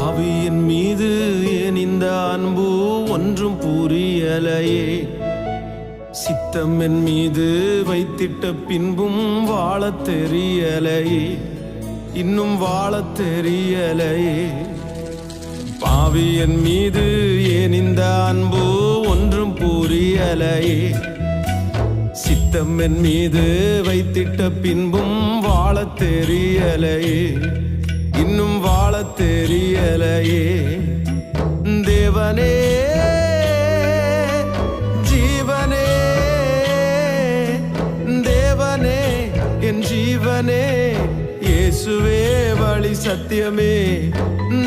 பாவியின் மீது ஏன் இந்த அன்பு ஒன்றும் புரியலையே. சித்தம் என் மீது வைத்திட்ட பின்பும் வாழத் தெரியலையே, இன்னும் வாழத் தெரியலையே. பாவியின் மீது ஏன் இந்த அன்பு ஒன்றும் புரியலையே. சித்தம் என் மீது வைத்திட்ட பின்பும் வாழத் தெரியலையே, இன்னும் வாழத் தெரியலையே. தேவனே ஜீவனே, தேவனே என் ஜீவனே, இயேசுவே வழி சத்தியமே.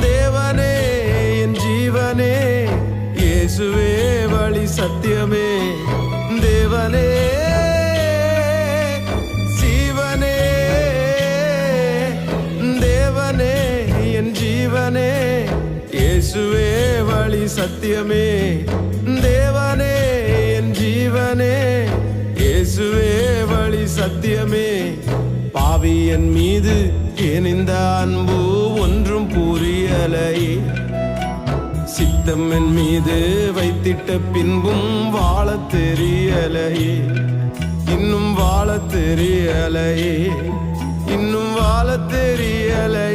தேவனே என் ஜீவனே, இயேசுவே வழி சத்தியமே. தேவனே ஜீவனே, தேவனே என் ஜீவனே, இயேசுவே வழி சத்தியமே. தேவனே என் ஜீவனே, இயேசுவே வழி சத்தியமே. பாவி என் மீது ஏன் இந்த அன்பு ஒன்றும் புரியலையே. சித்தம் என் மீது வைத்திட்ட பின்பும் வாழத் தெரியலையே, இன்னும் வாழத் தெரியலையே, இன்னும் வாழத் தெரியலையே.